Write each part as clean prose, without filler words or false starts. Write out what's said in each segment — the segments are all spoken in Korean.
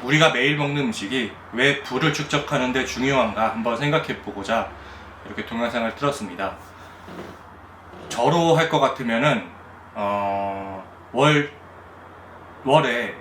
우리가 매일 먹는 음식이 왜 부를 축적하는 데 중요한가 한번 생각해 보고자 이렇게 동영상을 틀었습니다. 저로 할 것 같으면은 월에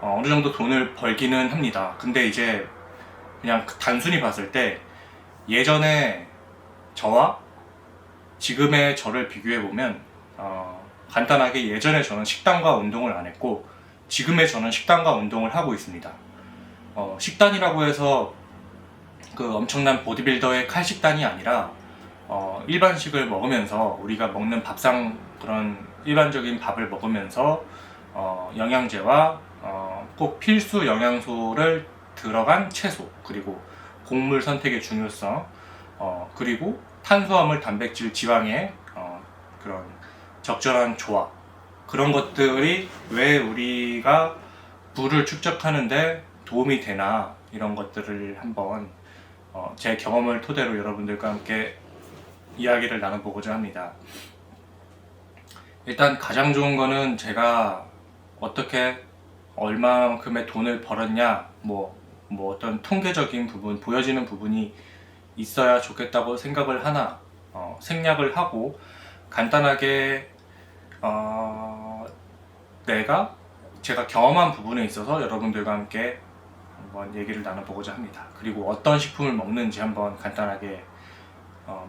어느 정도 돈을 벌기는 합니다. 근데 이제 그냥 단순히 봤을 때 예전에 저와 지금의 저를 비교해 보면 간단하게 예전에 저는 식단과 운동을 안 했고 지금의 저는 식단과 운동을 하고 있습니다. 식단이라고 해서 그 엄청난 보디빌더의 칼식단이 아니라 일반식을 먹으면서 우리가 먹는 밥상 그런 일반적인 밥을 먹으면서 영양제와 꼭 필수 영양소를 들어간 채소, 그리고 곡물 선택의 중요성, 그리고 탄수화물, 단백질, 지방의 그런 적절한 조합, 그런 것들이 왜 우리가 부를 축적하는데 도움이 되나, 이런 것들을 한번 제 경험을 토대로 여러분들과 함께 이야기를 나눠보고자 합니다. 일단 가장 좋은 거는 제가 어떻게 얼마만큼의 돈을 벌었냐, 뭐 어떤 통계적인 부분, 보여지는 부분이 있어야 좋겠다고 생각을 하나, 생략을 하고 간단하게 제가 경험한 부분에 있어서 여러분들과 함께 한번 얘기를 나눠보고자 합니다. 그리고 어떤 식품을 먹는지 한번 간단하게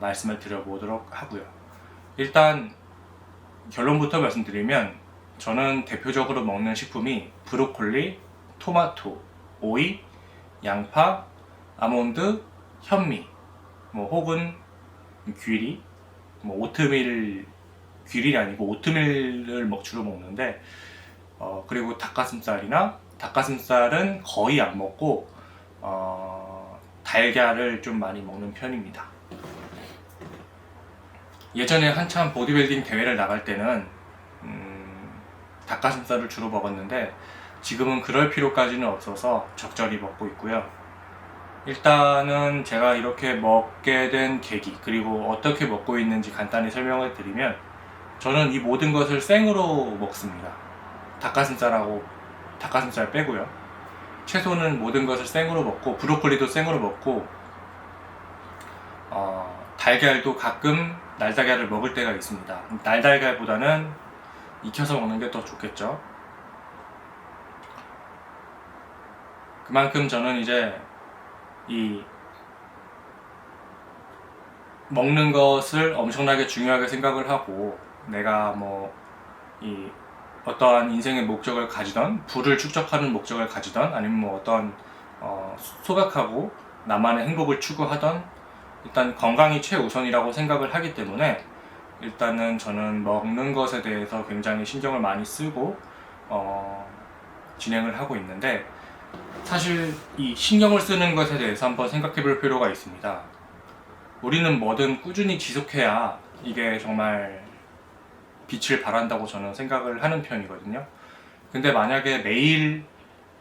말씀을 드려보도록 하고요. 일단 결론부터 말씀드리면 저는 대표적으로 먹는 식품이 브로콜리, 토마토, 오이, 양파, 아몬드, 현미, 혹은 귀리, 오트밀, 귀리 아니고 오트밀을 주로 먹는데, 그리고 닭가슴살은 거의 안 먹고 달걀을 좀 많이 먹는 편입니다. 예전에 한참 보디빌딩 대회를 나갈 때는 닭가슴살을 주로 먹었는데 지금은 그럴 필요까지는 없어서 적절히 먹고 있고요. 일단은 제가 이렇게 먹게 된 계기, 그리고 어떻게 먹고 있는지 간단히 설명을 드리면, 저는 이 모든 것을 생으로 먹습니다. 닭가슴살 빼고요. 채소는 모든 것을 생으로 먹고, 브로콜리도 생으로 먹고, 달걀도 가끔 날달걀을 먹을 때가 있습니다. 날달걀보다는 익혀서 먹는 게 더 좋겠죠. 그만큼 저는 이제 이 먹는 것을 엄청나게 중요하게 생각을 하고, 내가 이 어떠한 인생의 목적을 가지던, 부를 축적하는 목적을 가지던, 아니면 어떤 소박하고 나만의 행복을 추구하던, 일단 건강이 최우선이라고 생각을 하기 때문에 일단은 저는 먹는 것에 대해서 굉장히 신경을 많이 쓰고 진행을 하고 있는데, 사실 이 신경을 쓰는 것에 대해서 한번 생각해 볼 필요가 있습니다. 우리는 뭐든 꾸준히 지속해야 이게 정말 빛을 발한다고 저는 생각을 하는 편이거든요. 근데 만약에 매일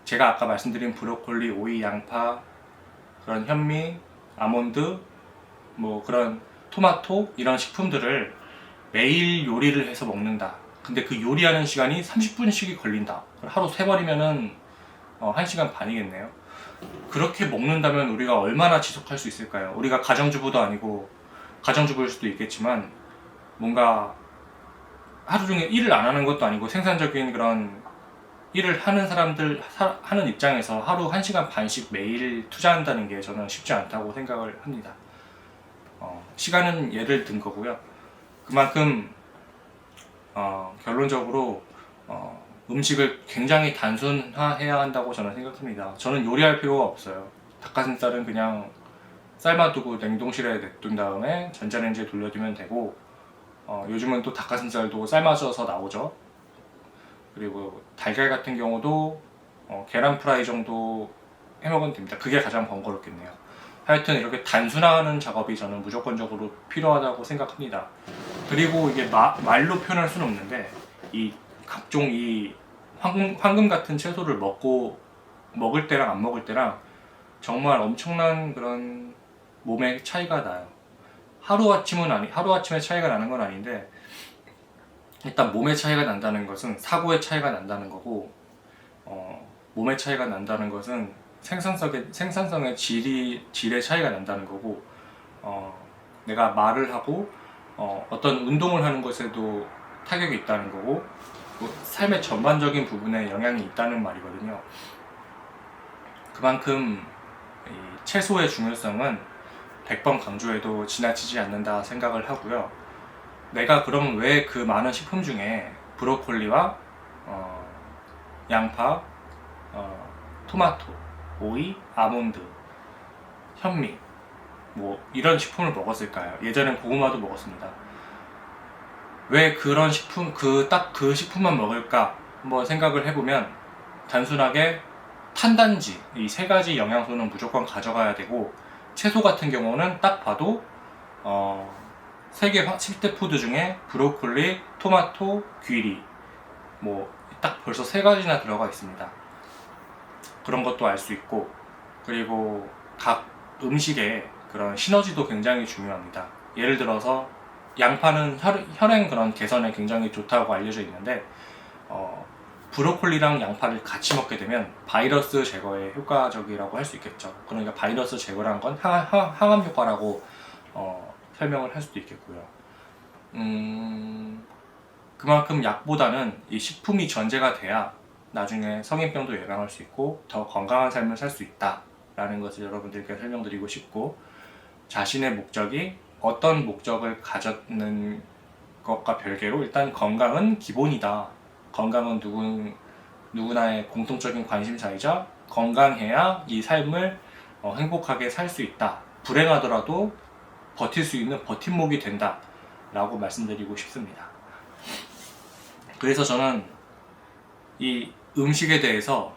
제가 아까 말씀드린 브로콜리, 오이, 양파, 그런 현미, 아몬드, 그런 토마토, 이런 식품들을 매일 요리를 해서 먹는다. 근데 그 요리하는 시간이 30분씩이 걸린다. 하루 3번이면은 1시간 반이겠네요. 그렇게 먹는다면 우리가 얼마나 지속할 수 있을까요? 우리가 가정주부도 아니고, 가정주부일 수도 있겠지만 뭔가 하루 종일 일을 안 하는 것도 아니고 생산적인 그런 일을 하는 사람들 하는 입장에서 하루 1시간 반씩 매일 투자한다는 게 저는 쉽지 않다고 생각을 합니다. 시간은 예를 든 거고요. 그만큼 결론적으로 음식을 굉장히 단순화해야 한다고 저는 생각합니다. 저는 요리할 필요가 없어요. 닭가슴살은 그냥 삶아두고 냉동실에 냅둔 다음에 전자레인지에 돌려두면 되고, 요즘은 또 닭가슴살도 삶아져서 나오죠. 그리고 달걀 같은 경우도 계란 프라이 정도 해먹으면 됩니다. 그게 가장 번거롭겠네요. 하여튼 이렇게 단순화하는 작업이 저는 무조건적으로 필요하다고 생각합니다. 그리고 이게 말로 표현할 수는 없는데, 이 각종 이 황금 같은 채소를 먹을 때랑 안 먹을 때랑 정말 엄청난 그런 몸의 차이가 나요. 하루아침에 차이가 나는 건 아닌데, 일단 몸의 차이가 난다는 것은 사고의 차이가 난다는 거고, 몸의 차이가 난다는 것은 생산성의 질의 차이가 난다는 거고, 내가 말을 하고 어떤 운동을 하는 것에도 타격이 있다는 거고, 뭐 삶의 전반적인 부분에 영향이 있다는 말이거든요. 그만큼 이 채소의 중요성은 100번 강조해도 지나치지 않는다 생각을 하고요. 내가 그럼 왜 그 많은 식품 중에 브로콜리와 양파, 토마토, 오이, 아몬드, 현미 뭐 이런 식품을 먹었을까요? 예전엔 고구마도 먹었습니다. 왜 그런 식품, 딱 그 식품만 먹을까 한번 생각을 해보면, 단순하게 탄단지 이 세 가지 영양소는 무조건 가져가야 되고, 채소 같은 경우는 딱 봐도 세계 10대 푸드 중에 브로콜리, 토마토, 귀리 뭐 딱 벌써 세 가지나 들어가 있습니다. 그런 것도 알 수 있고, 그리고 각 음식의 그런 시너지도 굉장히 중요합니다. 예를 들어서 양파는 혈행 그런 개선에 굉장히 좋다고 알려져 있는데, 브로콜리랑 양파를 같이 먹게 되면 바이러스 제거에 효과적이라고 할 수 있겠죠. 그러니까 바이러스 제거란 건 항암 효과라고 설명을 할 수도 있겠고요. 그만큼 약보다는 이 식품이 전제가 돼야 나중에 성인병도 예방할 수 있고 더 건강한 삶을 살 수 있다 라는 것을 여러분들께 설명드리고 싶고, 자신의 목적이 어떤 목적을 가졌는 것과 별개로 일단 건강은 기본이다. 건강은 누구나의 공통적인 관심사이자, 건강해야 이 삶을 행복하게 살 수 있다. 불행하더라도 버틸 수 있는 버팀목이 된다 라고 말씀드리고 싶습니다. 그래서 저는 이 음식에 대해서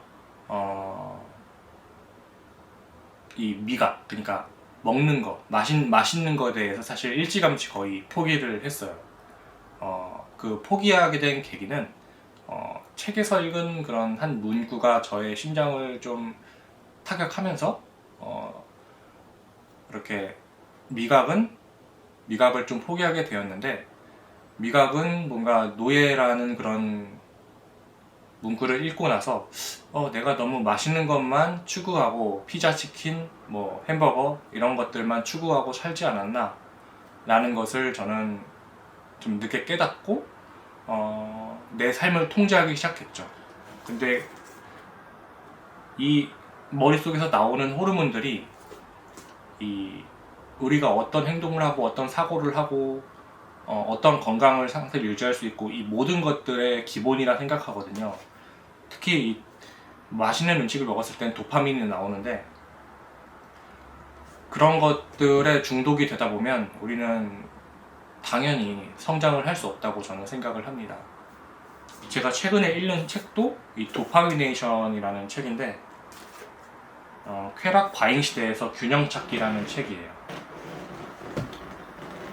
이 미각, 그러니까 먹는 거, 맛있는 거에 대해서 사실 일찌감치 거의 포기를 했어요. 그 포기하게 된 계기는 책에서 읽은 그런 한 문구가 저의 심장을 좀 타격하면서 이렇게 미각을 좀 포기하게 되었는데, 미각은 뭔가 노예라는 그런 문구를 읽고 나서 내가 너무 맛있는 것만 추구하고 피자, 치킨, 뭐 햄버거 이런 것들만 추구하고 살지 않았나 라는 것을 저는 좀 늦게 깨닫고 내 삶을 통제하기 시작했죠. 근데 이 머릿속에서 나오는 호르몬들이 우리가 어떤 행동을 하고 어떤 사고를 하고 어떤 건강을 상태를 유지할 수 있고, 이 모든 것들의 기본이라 생각하거든요. 특히 이 맛있는 음식을 먹었을 땐 도파민이 나오는데, 그런 것들에 중독이 되다 보면 우리는 당연히 성장을 할 수 없다고 저는 생각을 합니다. 제가 최근에 읽는 책도 이 도파미네이션이라는 책인데, 쾌락 과잉 시대에서 균형 찾기라는 책이에요.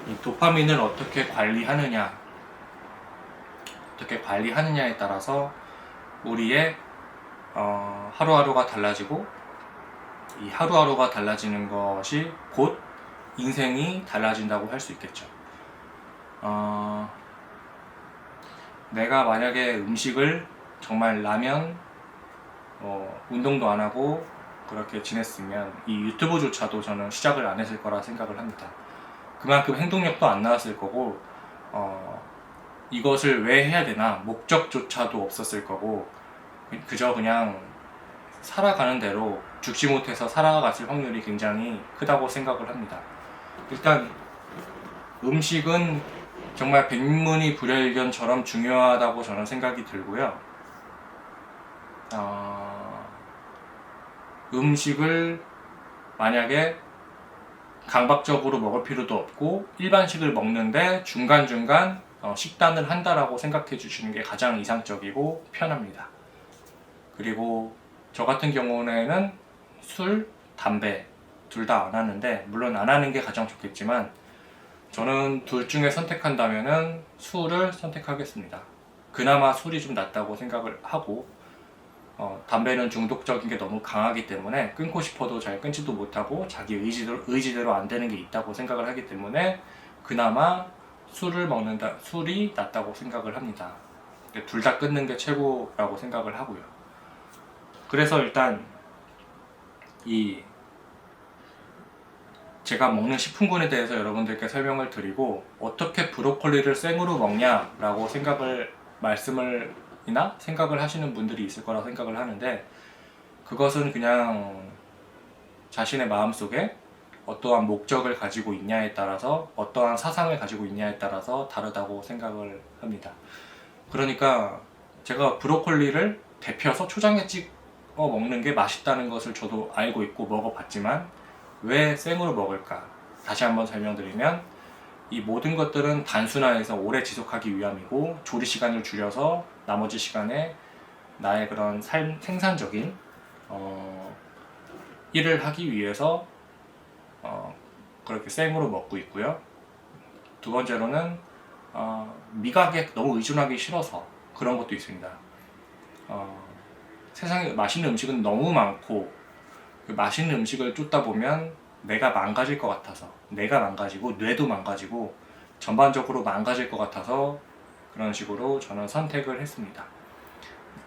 이 도파민을 어떻게 관리하느냐에 따라서 우리의 하루하루가 달라지고, 이 하루하루가 달라지는 것이 곧 인생이 달라진다고 할 수 있겠죠. 내가 만약에 음식을 정말 라면, 운동도 안 하고 그렇게 지냈으면 이 유튜브조차도 저는 시작을 안 했을 거라 생각을 합니다. 그만큼 행동력도 안 나왔을 거고, 이것을 왜 해야 되나 목적조차도 없었을 거고, 그저 그냥 살아가는 대로 죽지 못해서 살아갔을 확률이 굉장히 크다고 생각을 합니다. 일단 음식은 정말 백문이 불여일견처럼 중요하다고 저는 생각이 들고요. 음식을 만약에 강박적으로 먹을 필요도 없고, 일반식을 먹는데 중간중간 식단을 한다라고 생각해 주시는 게 가장 이상적이고 편합니다. 그리고 저 같은 경우에는 술, 담배 둘 다 안 하는데, 물론 안 하는 게 가장 좋겠지만 저는 둘 중에 선택한다면은 술을 선택하겠습니다. 그나마 술이 좀 낫다고 생각을 하고, 담배는 중독적인 게 너무 강하기 때문에 끊고 싶어도 잘 끊지도 못하고 자기 의지대로 안 되는 게 있다고 생각을 하기 때문에 그나마 술이 낫다고 생각을 합니다. 둘 다 끊는 게 최고라고 생각을 하고요. 그래서 일단 이 제가 먹는 식품군에 대해서 여러분들께 설명을 드리고, 어떻게 브로콜리를 생으로 먹냐라고 말씀을 하시는 분들이 있을 거라 생각을 하는데, 그것은 그냥 자신의 마음속에 어떠한 목적을 가지고 있냐에 따라서, 어떠한 사상을 가지고 있냐에 따라서 다르다고 생각을 합니다. 그러니까 제가 브로콜리를 데펴서 초장에 찍어 먹는 게 맛있다는 것을 저도 알고 있고 먹어봤지만, 왜 생으로 먹을까? 다시 한번 설명드리면, 이 모든 것들은 단순화해서 오래 지속하기 위함이고, 조리 시간을 줄여서 나머지 시간에 나의 그런 생산적인 일을 하기 위해서 그렇게 생으로 먹고 있고요. 두 번째로는 미각에 너무 의존하기 싫어서 그런 것도 있습니다. 세상에 맛있는 음식은 너무 많고, 그 맛있는 음식을 쫓다 보면 내가 망가질 것 같아서, 내가 망가지고 뇌도 망가지고 전반적으로 망가질 것 같아서 그런 식으로 저는 선택을 했습니다.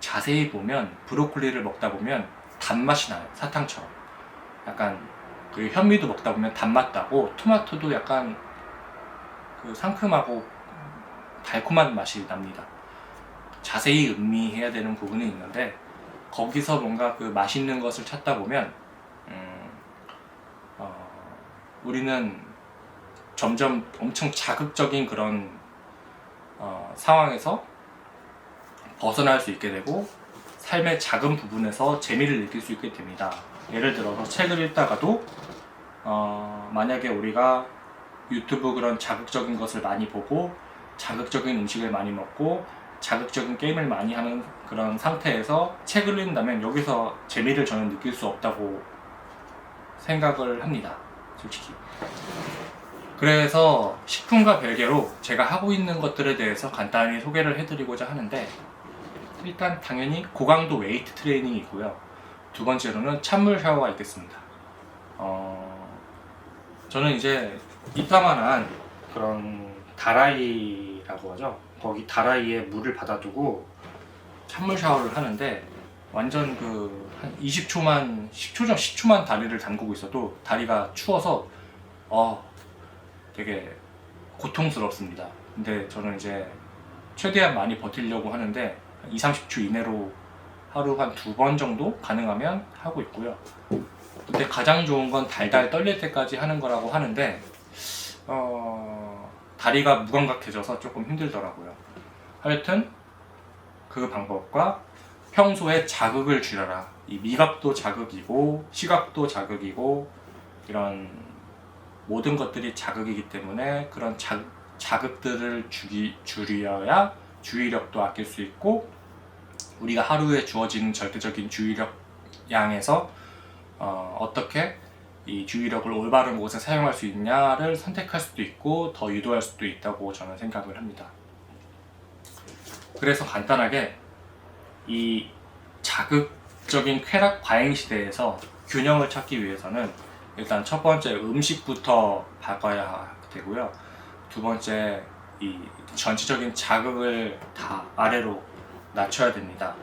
자세히 보면 브로콜리를 먹다 보면 단맛이 나요. 사탕처럼. 약간 그 현미도 먹다 보면 단맛 나고, 토마토도 약간 그 상큼하고 달콤한 맛이 납니다. 자세히 음미해야 되는 부분이 있는데, 거기서 뭔가 그 맛있는 것을 찾다 보면 우리는 점점 엄청 자극적인 그런 상황에서 벗어날 수 있게 되고, 삶의 작은 부분에서 재미를 느낄 수 있게 됩니다. 예를 들어서 책을 읽다가도 만약에 우리가 유튜브 그런 자극적인 것을 많이 보고, 자극적인 음식을 많이 먹고, 자극적인 게임을 많이 하는 그런 상태에서 책을 읽는다면 여기서 재미를 저는 느낄 수 없다고 생각을 합니다. 솔직히. 그래서 식품과 별개로 제가 하고 있는 것들에 대해서 간단히 소개를 해드리고자 하는데, 일단 당연히 고강도 웨이트 트레이닝이 있고요. 두 번째로는 찬물 샤워가 있겠습니다. 저는 이제 이따만한 그런 다라이라고 하죠. 거기 다라이에 물을 받아두고 찬물 샤워를 하는데, 완전 그 한 10초만 다리를 담그고 있어도 다리가 추워서 되게 고통스럽습니다. 근데 저는 이제 최대한 많이 버티려고 하는데 20-30초 이내로 하루 한 2번 정도 가능하면 하고 있고요. 근데 가장 좋은 건 달달 떨릴 때까지 하는 거라고 하는데, 다리가 무감각해져서 조금 힘들더라고요. 하여튼 그 방법과 평소에 자극을 줄여라. 이 미각도 자극이고 시각도 자극이고, 이런 모든 것들이 자극이기 때문에 그런 자극들을 줄여야 주의력도 아낄 수 있고, 우리가 하루에 주어지는 절대적인 주의력 양에서 어떻게 이 주의력을 올바른 곳에 사용할 수 있냐를 선택할 수도 있고 더 유도할 수도 있다고 저는 생각을 합니다. 그래서 간단하게 이 자극적인 쾌락 과잉 시대에서 균형을 찾기 위해서는 일단 첫 번째 음식부터 바꿔야 되고요. 두 번째 이 전체적인 자극을 다 아래로 낮춰야 됩니다.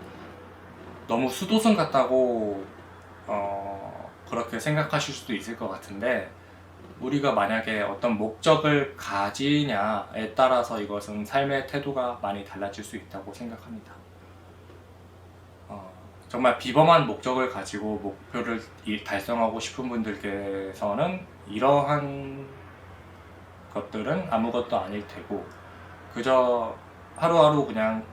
너무 수도승 같다고 그렇게 생각하실 수도 있을 것 같은데, 우리가 만약에 어떤 목적을 가지냐에 따라서 이것은 삶의 태도가 많이 달라질 수 있다고 생각합니다. 정말 비범한 목적을 가지고 목표를 달성하고 싶은 분들께서는 이러한 것들은 아무것도 아닐 테고, 그저 하루하루 그냥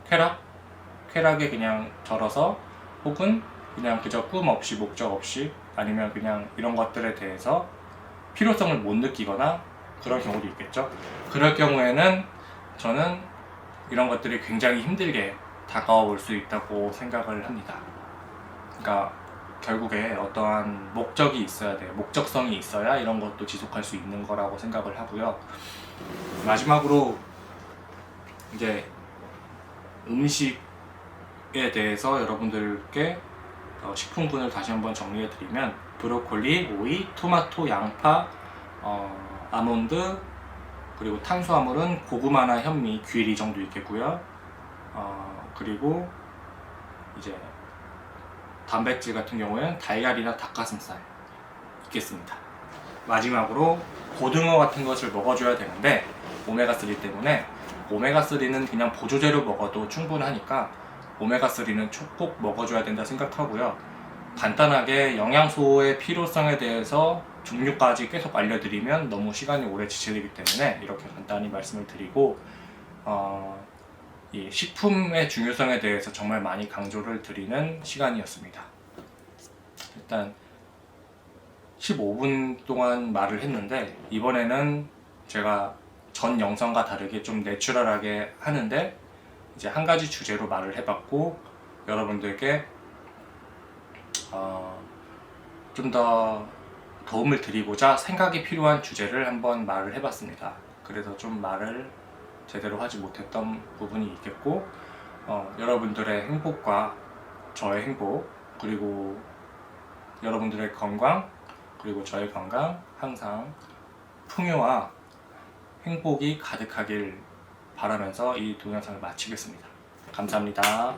쾌락에 그냥 절어서, 혹은 그냥 그저 꿈 없이 목적 없이, 아니면 그냥 이런 것들에 대해서 필요성을 못 느끼거나 그런 경우도 있겠죠. 그럴 경우에는 저는 이런 것들이 굉장히 힘들게 다가올 수 있다고 생각을 합니다. 그러니까 결국에 어떠한 목적이 있어야 돼요. 목적성이 있어야 이런 것도 지속할 수 있는 거라고 생각을 하고요. 마지막으로 이제 음식에 대해서 여러분들께 식품군을 다시 한번 정리해 드리면, 브로콜리, 오이, 토마토, 양파, 아몬드, 그리고 탄수화물은 고구마나 현미, 귤 이 정도 있겠고요. 그리고 이제 단백질 같은 경우에는 달걀이나 닭가슴살 있겠습니다. 마지막으로 고등어 같은 것을 먹어줘야 되는데 오메가3 때문에 오메가3는 그냥 보조제로 먹어도 충분하니까 오메가3는 꼭 먹어줘야 된다 생각하고요. 간단하게 영양소의 필요성에 대해서 종류까지 계속 알려드리면 너무 시간이 오래 지체되기 때문에 이렇게 간단히 말씀을 드리고 이 식품의 중요성에 대해서 정말 많이 강조를 드리는 시간이었습니다. 일단 15분 동안 말을 했는데 이번에는 제가 전 영상과 다르게 좀 내추럴하게 하는데 이제 한 가지 주제로 말을 해봤고 여러분들께 좀 더 도움을 드리고자 생각이 필요한 주제를 한번 말을 해봤습니다. 그래서 좀 말을 제대로 하지 못했던 부분이 있겠고 여러분들의 행복과 저의 행복 그리고 여러분들의 건강 그리고 저의 건강 항상 풍요와 행복이 가득하길 바라면서 이 동영상을 마치겠습니다. 감사합니다.